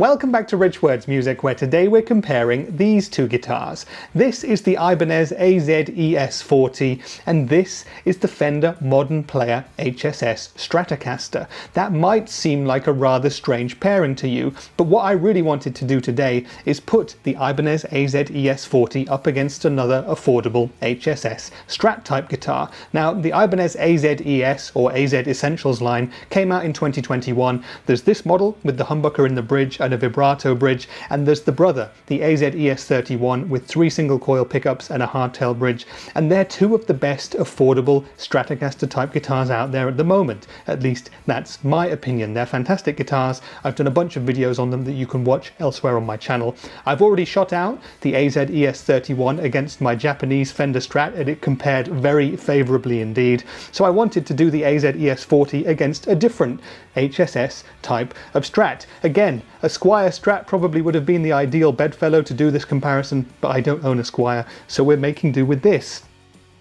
Welcome back to Rich Words Music, where today we're comparing these two guitars. This is the Ibanez AZES40 and this is the Fender Modern Player HSS Stratocaster. That might seem like a rather strange pairing to you, but what I really wanted to do today is put the Ibanez AZES40 up against another affordable HSS Strat type guitar. Now, the Ibanez AZES or AZ Essentials line came out in 2021. There's this model with the humbucker in the bridge and a vibrato bridge, and there's the brother, the AZES31, with 3 single coil pickups and a hardtail bridge, and they're two of the best affordable Stratocaster type guitars out there at the moment. At least that's my opinion. They're fantastic guitars. I've done a bunch of videos on them that you can watch elsewhere on my channel. I've already shot out the AZES31 against my Japanese Fender Strat, and it compared very favourably indeed. So I wanted to do the AZES40 against a different HSS type of Strat. Again, a Squier Strat probably would have been the ideal bedfellow to do this comparison, but I don't own a Squier, so we're making do with this.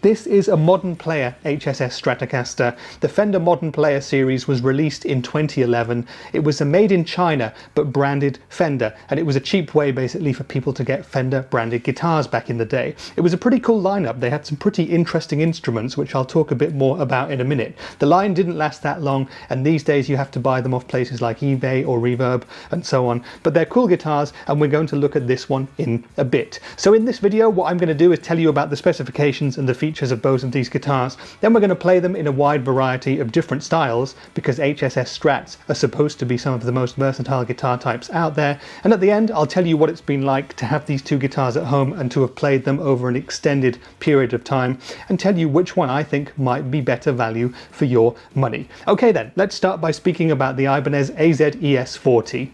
This is a Modern Player HSS Stratocaster. The Fender Modern Player series was released in 2011. It was a made in China but branded Fender, and it was a cheap way basically for people to get Fender branded guitars back in the day. It was a pretty cool lineup. They had some pretty interesting instruments, which I'll talk a bit more about in a minute. The line didn't last that long, and these days you have to buy them off places like eBay or Reverb and so on. But they're cool guitars, and we're going to look at this one in a bit. So in this video, what I'm going to do is tell you about the specifications and the features of both of these guitars. Then we're going to play them in a wide variety of different styles, because HSS Strats are supposed to be some of the most versatile guitar types out there. And at the end, I'll tell you what it's been like to have these two guitars at home and to have played them over an extended period of time, and tell you which one I think might be better value for your money. Okay then, let's start by speaking about the Ibanez AZES40.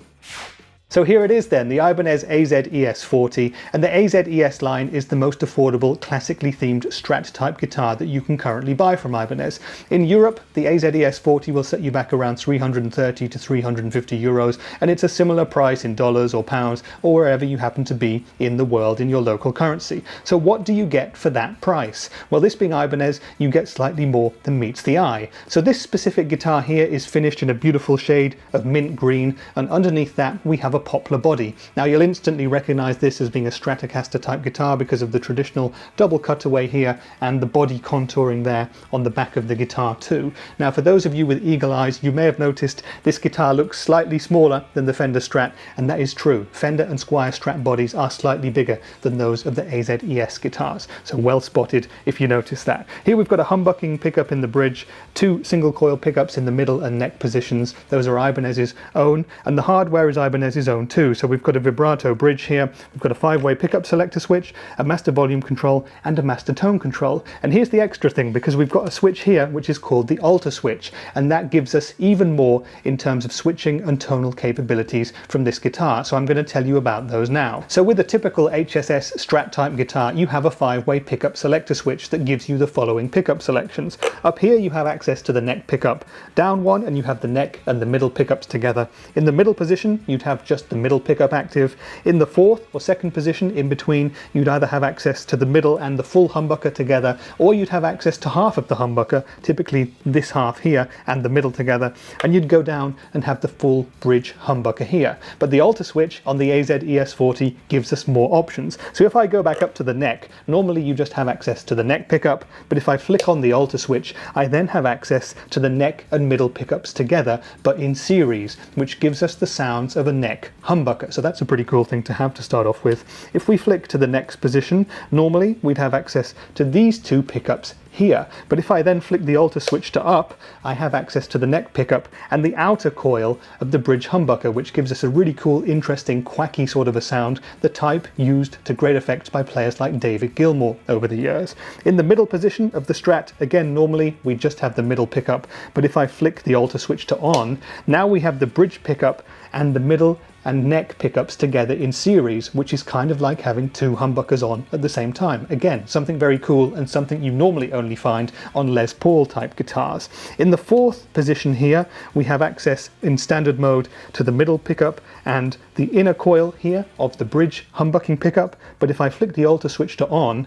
So here it is then, the Ibanez AZES40, and the AZES line is the most affordable classically themed Strat type guitar that you can currently buy from Ibanez. In Europe, the AZES40 will set you back around 330 to 350 euros, and it's a similar price in dollars or pounds or wherever you happen to be in the world in your local currency. So what do you get for that price? Well, this being Ibanez, you get slightly more than meets the eye. So this specific guitar here is finished in a beautiful shade of mint green, and underneath that we have a poplar body. Now you'll instantly recognize this as being a Stratocaster type guitar because of the traditional double cutaway here and the body contouring there on the back of the guitar too. Now for those of you with eagle eyes, you may have noticed this guitar looks slightly smaller than the Fender Strat, and that is true. Fender and Squier Strat bodies are slightly bigger than those of the AZES guitars, so well spotted if you notice that. Here we've got a humbucking pickup in the bridge, 2 single coil pickups in the middle and neck positions. Those are Ibanez's own, and the hardware is Ibanez's own too. So we've got a vibrato bridge here, we've got a 5-way pickup selector switch, a master volume control and a master tone control. And here's the extra thing, because we've got a switch here which is called the alter switch, and that gives us even more in terms of switching and tonal capabilities from this guitar. So I'm going to tell you about those now. So with a typical HSS Strat type guitar, you have a 5-way pickup selector switch that gives you the following pickup selections. Up here you have access to the neck pickup, down one and you have the neck and the middle pickups together. In the middle position you'd have just the middle pickup active. In the 4th or 2nd position in between, you'd either have access to the middle and the full humbucker together, or you'd have access to half of the humbucker, typically this half here, and the middle together, and you'd go down and have the full bridge humbucker here. But the alter switch on the AZES40 gives us more options. So if I go back up to the neck, normally you just have access to the neck pickup, but if I flick on the alter switch, I then have access to the neck and middle pickups together, but in series, which gives us the sounds of a neck humbucker. So that's a pretty cool thing to have to start off with. If we flick to the next position, normally we'd have access to these 2 pickups here, but if I then flick the alter switch to up, I have access to the neck pickup and the outer coil of the bridge humbucker, which gives us a really cool, interesting, quacky sort of a sound, the type used to great effect by players like David Gilmour over the years. In the middle position of the Strat, again, normally we just have the middle pickup, but if I flick the alter switch to on, now we have the bridge pickup and the middle and neck pickups together in series, which is kind of like having 2 humbuckers on at the same time. Again, something very cool and something you normally only find on Les Paul type guitars. In the 4th position here, we have access in standard mode to the middle pickup and the inner coil here of the bridge humbucking pickup, but if I flick the alter switch to on,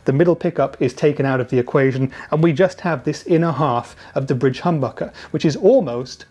the middle pickup is taken out of the equation and we just have this inner half of the bridge humbucker, which is almost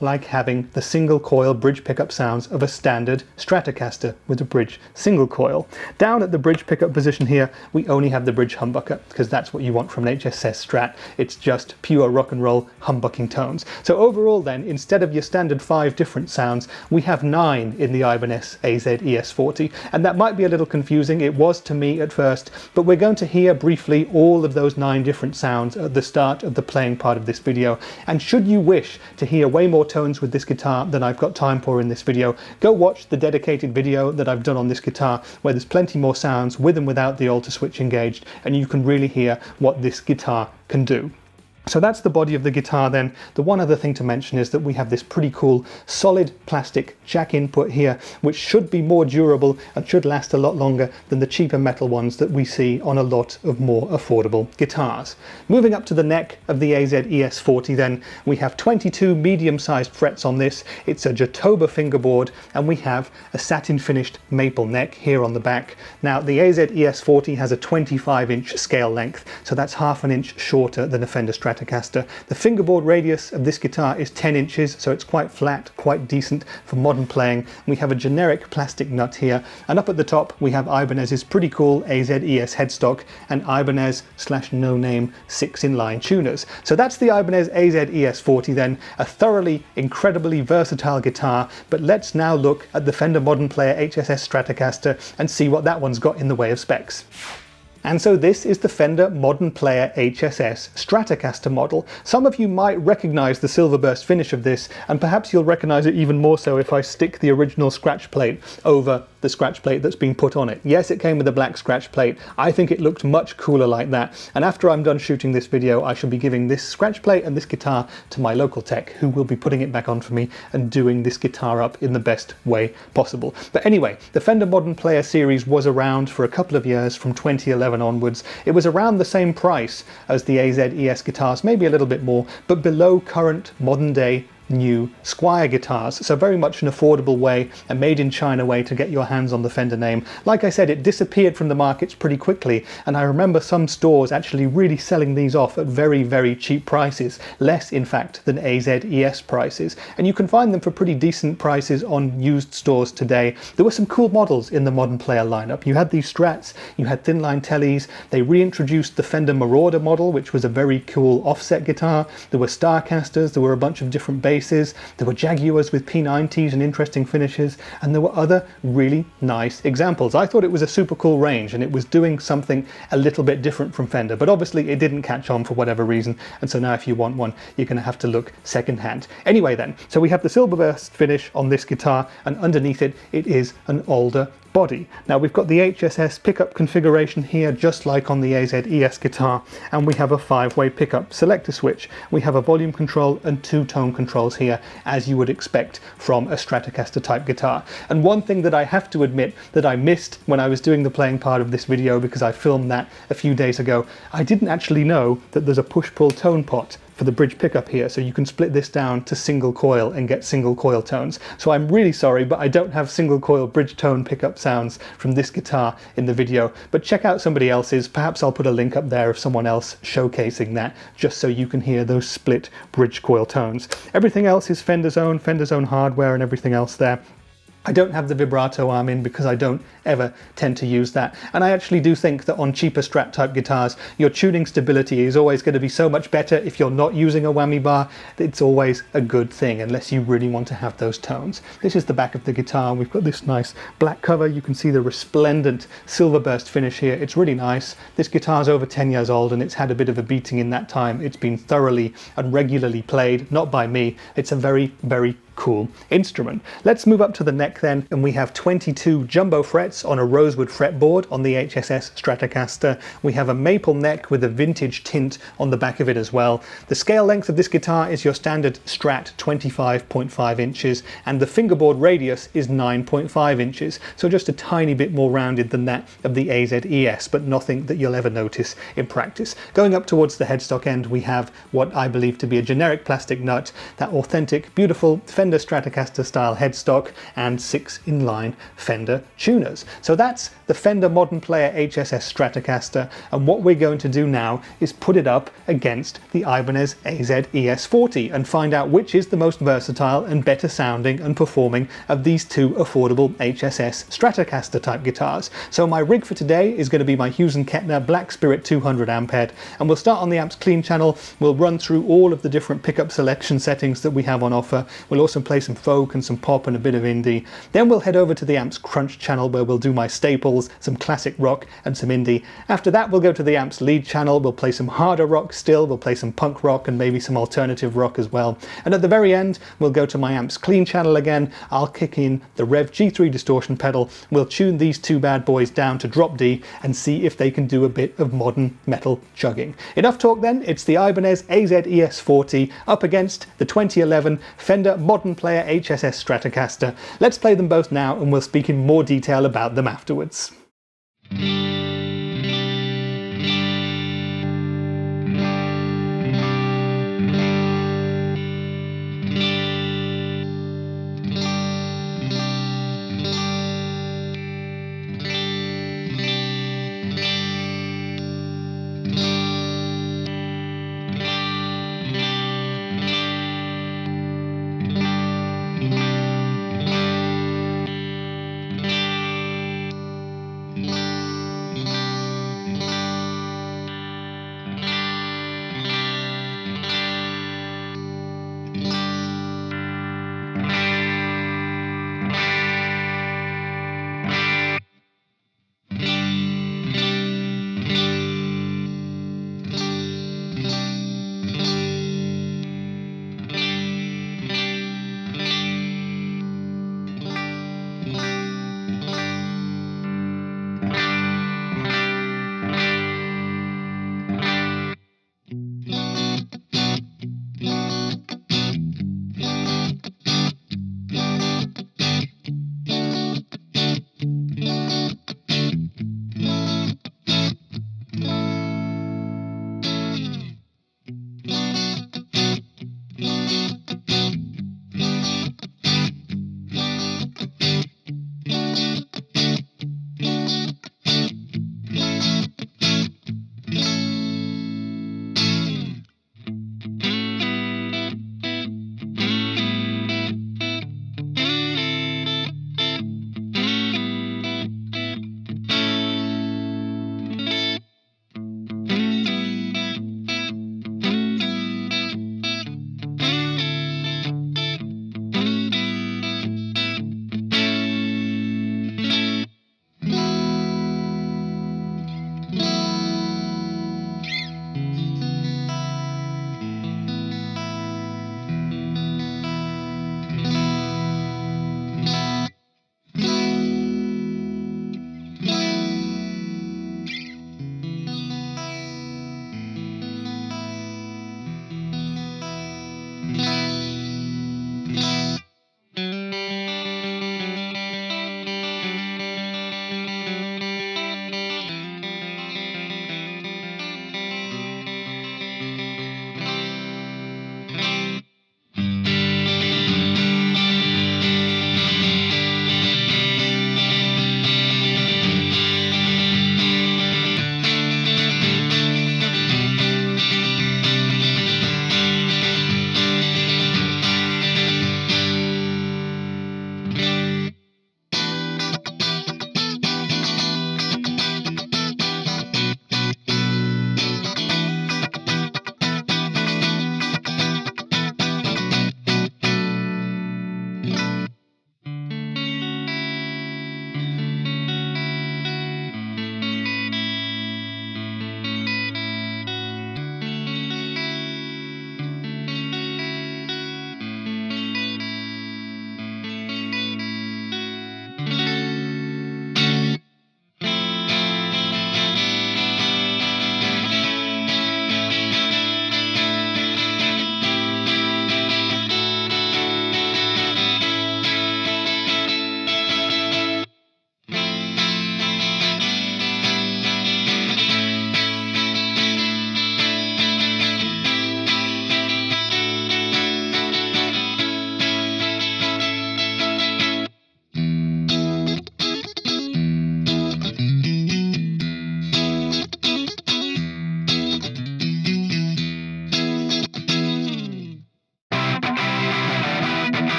like having the single coil bridge pickup sounds of a standard Stratocaster with a bridge single coil. Down at the bridge pickup position here, we only have the bridge humbucker because that's what you want from an HSS Strat. It's just pure rock and roll humbucking tones. So overall then, instead of your standard 5 different sounds, we have 9 in the Ibanez AZES40, and that might be a little confusing. It was to me at first, but we're going to hear briefly all of those 9 different sounds at the start of the playing part of this video. And should you wish to hear way more tones with this guitar than I've got time for in this video, go watch the dedicated video that I've done on this guitar, where there's plenty more sounds with and without the alter switch engaged, and you can really hear what this guitar can do. So that's the body of the guitar then. The one other thing to mention is that we have this pretty cool solid plastic jack input here, which should be more durable and should last a lot longer than the cheaper metal ones that we see on a lot of more affordable guitars. Moving up to the neck of the AZES40 then, we have 22 medium-sized frets on this. It's a Jatoba fingerboard, and we have a satin finished maple neck here on the back. Now the AZES40 has a 25-inch scale length, so that's half an inch shorter than a Fender Stratocaster. The fingerboard radius of this guitar is 10 inches, so it's quite flat, quite decent for modern playing. We have a generic plastic nut here, and up at the top we have Ibanez's pretty cool AZES headstock and Ibanez/no name 6-in-line tuners. So that's the Ibanez AZES40 then, a thoroughly, incredibly versatile guitar. But let's now look at the Fender Modern Player HSS Stratocaster and see what that one's got in the way of specs. And so this is the Fender Modern Player HSS Stratocaster model. Some of you might recognize the Silverburst finish of this, and perhaps you'll recognize it even more so if I stick the original scratch plate over the scratch plate that's been put on it. Yes, it came with a black scratch plate. I think it looked much cooler like that, and after I'm done shooting this video, I shall be giving this scratch plate and this guitar to my local tech, who will be putting it back on for me and doing this guitar up in the best way possible. But anyway, the Fender Modern Player series was around for a couple of years, from 2011 onwards. It was around the same price as the AZES guitars, maybe a little bit more, but below current modern day new Squier guitars, so very much an affordable way, a made in China way to get your hands on the Fender name. Like I said, it disappeared from the markets pretty quickly, and I remember some stores actually really selling these off at very, very cheap prices, less in fact than AZES prices, and you can find them for pretty decent prices on used stores today. There were some cool models in the Modern Player lineup. You had these Strats, you had thin line tellies, they reintroduced the Fender Marauder model, which was a very cool offset guitar. There were Starcasters, there were a bunch of different basses, there were Jaguars with P90s and interesting finishes, and there were other really nice examples. I thought it was a super cool range, and it was doing something a little bit different from Fender, but obviously it didn't catch on for whatever reason, and so now if you want one, you're going to have to look secondhand. Anyway then, so we have the Silverburst finish on this guitar, and underneath it, it is an older body. Now we've got the HSS pickup configuration here, just like on the AZES guitar, and we have a 5-way pickup selector switch. We have a volume control and 2 tone controls here, as you would expect from a Stratocaster type guitar. And one thing that I have to admit that I missed when I was doing the playing part of this video, because I filmed that a few days ago, I didn't actually know that there's a push-pull tone pot for the bridge pickup here, so you can split this down to single coil and get single coil tones. So I'm really sorry, but I don't have single coil bridge tone pickup sounds from this guitar in the video, but check out somebody else's. Perhaps I'll put a link up there of someone else showcasing that, just so you can hear those split bridge coil tones. Everything else is Fender's own hardware and everything else there. I don't have the vibrato arm in because I don't ever tend to use that, and I actually do think that on cheaper Strat type guitars your tuning stability is always going to be so much better if you're not using a whammy bar. It's always a good thing unless you really want to have those tones. This is the back of the guitar. We've got this nice black cover. You can see the resplendent Silverburst finish here. It's really nice. This guitar's over 10 years old and it's had a bit of a beating in that time. It's been thoroughly and regularly played, not by me. It's a very, very cool instrument. Let's move up to the neck then, and we have 22 jumbo frets on a rosewood fretboard on the HSS Stratocaster. We have a maple neck with a vintage tint on the back of it as well. The scale length of this guitar is your standard Strat 25.5 inches, and the fingerboard radius is 9.5 inches, so just a tiny bit more rounded than that of the AZES, but nothing that you'll ever notice in practice. Going up towards the headstock end, we have what I believe to be a generic plastic nut, that authentic, beautiful Fender Stratocaster style headstock and 6 inline Fender tuners. So that's the Fender Modern Player HSS Stratocaster, and what we're going to do now is put it up against the Ibanez AZES40 and find out which is the most versatile and better sounding and performing of these two affordable HSS Stratocaster type guitars. So my rig for today is going to be my Hughes & Kettner Black Spirit 200 amp head, and we'll start on the amps clean channel. We'll run through all of the different pickup selection settings that we have on offer. We'll also play some folk and some pop and a bit of indie. Then we'll head over to the amps crunch channel where we'll do my staples, some classic rock and some indie. After that we'll go to the amps lead channel, we'll play some harder rock still, we'll play some punk rock and maybe some alternative rock as well. And at the very end we'll go to my amps clean channel again. I'll kick in the Rev G3 distortion pedal, we'll tune these two bad boys down to drop D and see if they can do a bit of modern metal chugging. Enough talk then, it's the Ibanez AZES40 up against the 2011 Fender Modern Player HSS Stratocaster. Let's play them both now and we'll speak in more detail about them afterwards.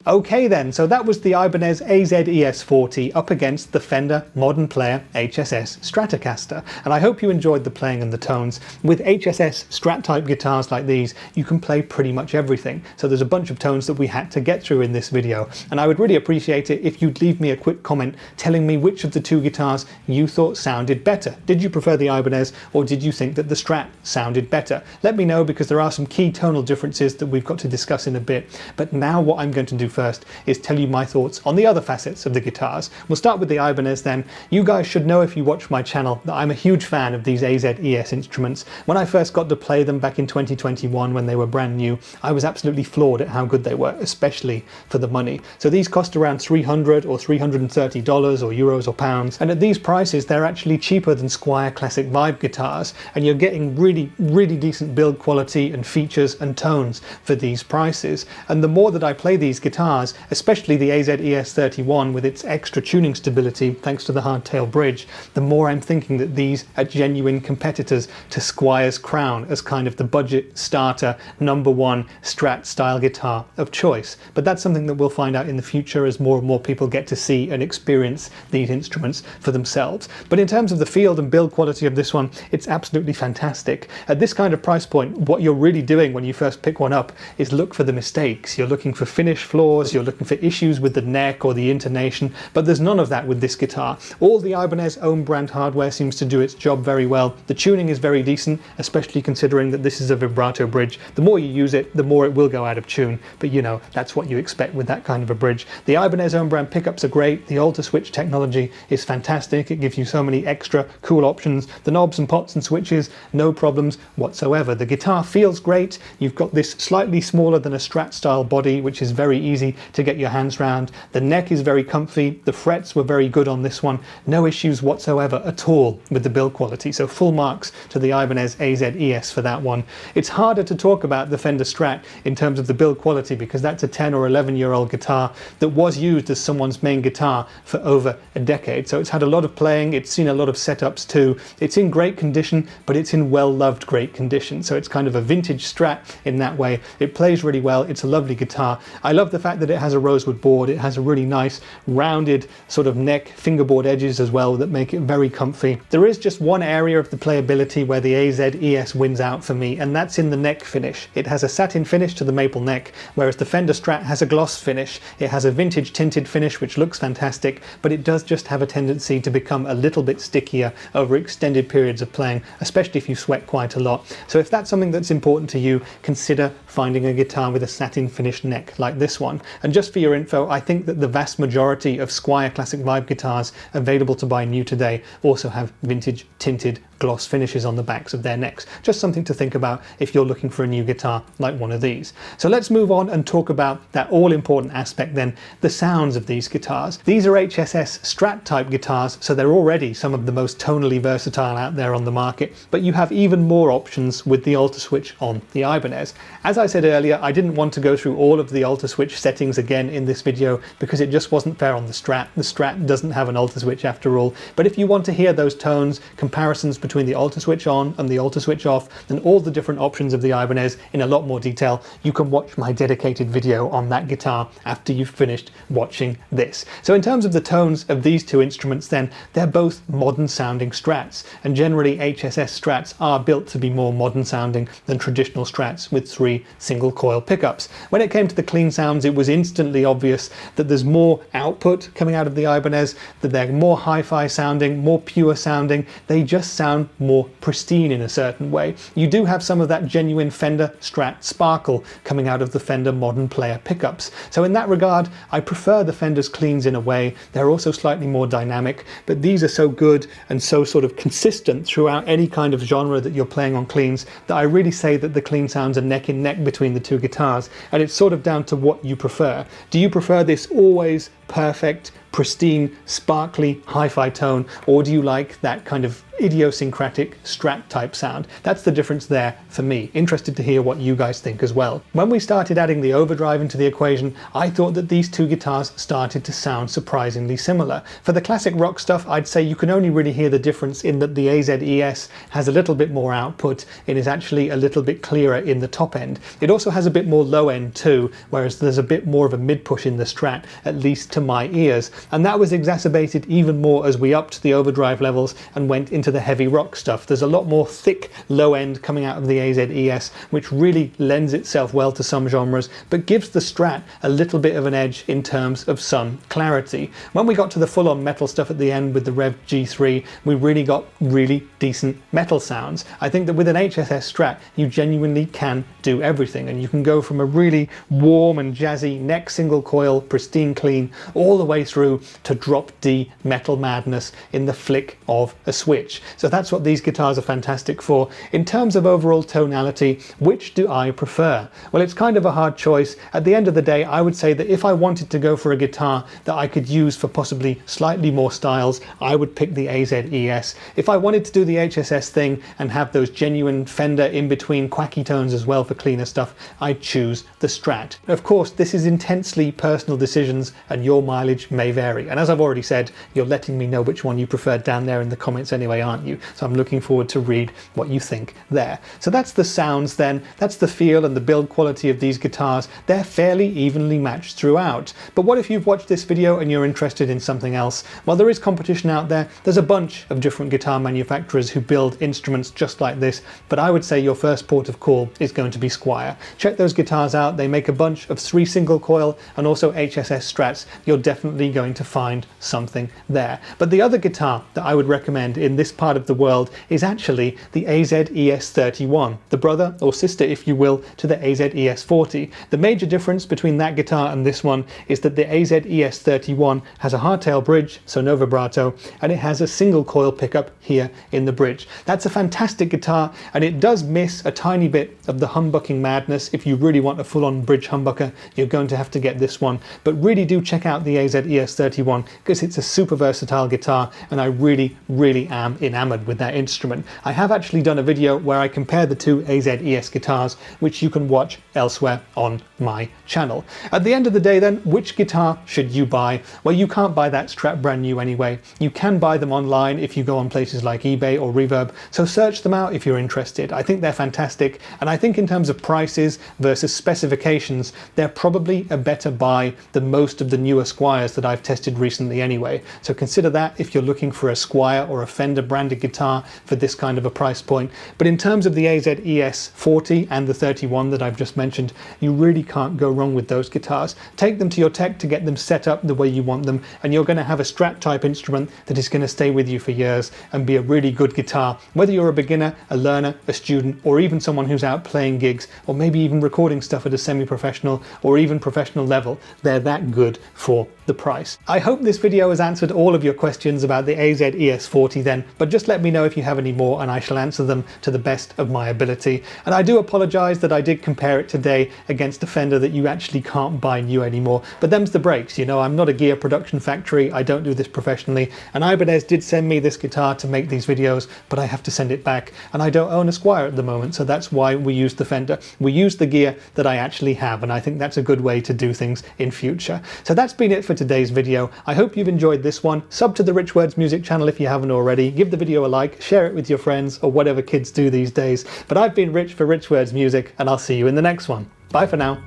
Okay then, so that was the Ibanez AZES40 up against the Fender Modern Player HSS Stratocaster, and I hope you enjoyed the playing and the tones. With HSS Strat type guitars like these, you can play pretty much everything, so there's a bunch of tones that we had to get through in this video, and I would really appreciate it if you'd leave me a quick comment telling me which of the two guitars you thought sounded better. Did you prefer the Ibanez, or did you think that the Strat sounded better? Let me know, because there are some key tonal differences that we've got to discuss in a bit, but now what I'm going to do first is tell you my thoughts on the other facets of the guitars. We'll start with the Ibanez then. You guys should know, if you watch my channel, that I'm a huge fan of these AZES instruments. When I first got to play them back in 2021 when they were brand new, I was absolutely floored at how good they were, especially for the money. So these cost around $300 or $330 or euros or pounds, and at these prices they're actually cheaper than Squier Classic Vibe guitars, and you're getting really decent build quality and features and tones for these prices. And the more that I play these guitars, especially the AZES31 with its extra tuning stability thanks to the hardtail bridge, the more I'm thinking that these are genuine competitors to Squier's crown as kind of the budget starter #1 Strat style guitar of choice. But that's something that we'll find out in the future as more and more people get to see and experience these instruments for themselves. But in terms of the field and build quality of this one, it's absolutely fantastic. At this kind of price point, what you're really doing when you first pick one up is look for the mistakes. You're looking for finish flaws, you're looking for issues with the neck or the intonation, but there's none of that with this guitar. All the Ibanez own brand hardware seems to do its job very well. The tuning is very decent, especially considering that this is a vibrato bridge. The more you use it, the more it will go out of tune, but you know, that's what you expect with that kind of a bridge. The Ibanez own brand pickups are great, the alter switch technology is fantastic, it gives you so many extra cool options, the knobs and pots and switches, no problems whatsoever. The guitar feels great, you've got this slightly smaller than a Strat style body, which is very easy to get your hands around. The neck is very comfy, the frets were very good on this one, no issues whatsoever at all with the build quality, so full marks to the Ibanez AZES for that one. It's harder to talk about the Fender Strat in terms of the build quality because that's a 10 or 11-year-old guitar that was used as someone's main guitar for over a decade, so it's had a lot of playing, it's seen a lot of setups too. It's in great condition, but it's in well-loved great condition, so it's kind of a vintage Strat in that way. It plays really well, it's a lovely guitar. I love the fact that it has a rosewood board, it has a really nice rounded sort of neck fingerboard edges as well that make it very comfy. There is just one area of the playability where the AZES wins out for me, and that's in the neck finish. It has a satin finish to the maple neck, whereas the Fender Strat has a gloss finish. It has a vintage tinted finish which looks fantastic, but it does just have a tendency to become a little bit stickier over extended periods of playing, especially if you sweat quite a lot. So if that's something that's important to you, consider finding a guitar with a satin finished neck like this one. And just for your info, I think that the vast majority of Squier Classic Vibe guitars available to buy new today also have vintage tinted gloss finishes on the backs of their necks. Just something to think about if you're looking for a new guitar like one of these. So let's move on and talk about that all-important aspect then, the sounds of these guitars. These are HSS Strat type guitars, so they're already some of the most tonally versatile out there on the market, but you have even more options with the alter switch on the Ibanez. As I said earlier, I didn't want to go through all of the alter switch settings again in this video because it just wasn't fair on the Strat. The Strat doesn't have an alter switch after all, but if you want to hear those tones, comparisons between the alter switch on and the alter switch off, and all the different options of the Ibanez in a lot more detail, you can watch my dedicated video on that guitar after you've finished watching this. So in terms of the tones of these two instruments then, they're both modern sounding Strats, and generally HSS Strats are built to be more modern sounding than traditional Strats with 3 single coil pickups. When it came to the clean sounds, it was instantly obvious that there's more output coming out of the Ibanez, that they're more hi-fi sounding, more pure sounding, they just sound more pristine in a certain way. You do have some of that genuine Fender Strat sparkle coming out of the Fender Modern Player pickups. So in that regard, I prefer the Fender's cleans in a way. They're also slightly more dynamic, but these are so good and so sort of consistent throughout any kind of genre that you're playing on cleans that I really say that the clean sounds are neck and neck between the two guitars, and it's sort of down to what you prefer. Do you prefer this always perfect, pristine, sparkly hi-fi tone, or do you like that kind of idiosyncratic Strat type sound. That's the difference there for me. Interested to hear what you guys think as well. When we started adding the overdrive into the equation, I thought that these two guitars started to sound surprisingly similar. For the classic rock stuff, I'd say you can only really hear the difference in that the AZES has a little bit more output and is actually a little bit clearer in the top end. It also has a bit more low end too, whereas there's a bit more of a mid push in the Strat, at least to my ears. And that was exacerbated even more as we upped the overdrive levels and went into the heavy rock stuff. There's a lot more thick low end coming out of the AZES, which really lends itself well to some genres, but gives the Strat a little bit of an edge in terms of some clarity. When we got to the full-on metal stuff at the end with the Rev G3, we really got really decent metal sounds. I think that with an HSS Strat, you genuinely can do everything, and you can go from a really warm and jazzy neck single coil, pristine clean, all the way through to drop D metal madness in the flick of a switch. So that's what these guitars are fantastic for. In terms of overall tonality, which do I prefer? Well, it's kind of a hard choice. At the end of the day, I would say that if I wanted to go for a guitar that I could use for possibly slightly more styles, I would pick the AZES. If I wanted to do the HSS thing and have those genuine Fender in-between quacky tones as well for cleaner stuff, I'd choose the Strat. Of course, this is intensely personal decisions and your mileage may vary. And as I've already said, you're letting me know which one you prefer down there in the comments anyway, aren't you? So I'm looking forward to read what you think there. So that's the sounds then, that's the feel and the build quality of these guitars. They're fairly evenly matched throughout. But what if you've watched this video and you're interested in something else? Well, there is competition out there. There's a bunch of different guitar manufacturers who build instruments just like this, but I would say your first port of call is going to be Squier. Check those guitars out. They make a bunch of 3 single coil and also HSS Strats. You're definitely going to find something there. But the other guitar that I would recommend in this part of the world is actually the AZES31, the brother or sister, if you will, to the AZES40. The major difference between that guitar and this one is that the AZES31 has a hardtail bridge, so no vibrato, and it has a single coil pickup here in the bridge. That's a fantastic guitar, and it does miss a tiny bit of the humbucking madness. If you really want a full-on bridge humbucker, you're going to have to get this one. But really do check out the AZES31 because it's a super versatile guitar, and I really am enamored with that instrument. I have actually done a video where I compare the two AZES guitars, which you can watch elsewhere on my channel. At the end of the day then, which guitar should you buy? Well, you can't buy that Strat brand new anyway. You can buy them online if you go on places like eBay or Reverb, so search them out if you're interested. I think they're fantastic, and I think in terms of prices versus specifications, they're probably a better buy than most of the newer Squiers that I've tested recently anyway. So consider that if you're looking for a Squier or a Fender branded guitar for this kind of a price point. But in terms of the AZES40 and the 31 that I've just mentioned, you really can't go wrong with those guitars. Take them to your tech to get them set up the way you want them, and you're going to have a Strat type instrument that is going to stay with you for years and be a really good guitar, whether you're a beginner, a learner, a student, or even someone who's out playing gigs, or maybe even recording stuff at a semi-professional or even professional level. They're that good for the price. I hope this video has answered all of your questions about the AZES40 then, but just let me know if you have any more and I shall answer them to the best of my ability. And I do apologise that I did compare it today against a Fender that you actually can't buy new anymore, but them's the breaks, you know. I'm not a gear production factory, I don't do this professionally, and Ibanez did send me this guitar to make these videos, but I have to send it back, and I don't own a Squier at the moment, so that's why we use the Fender. We use the gear that I actually have, and I think that's a good way to do things in future. So that's been it for today's video. I hope you've enjoyed this one. Sub to the Rich Words music channel if you haven't already. Give the video a like, share it with your friends, or whatever kids do these days. But I've been Rich for Rich Words Music, and I'll see you in the next one. Bye for now.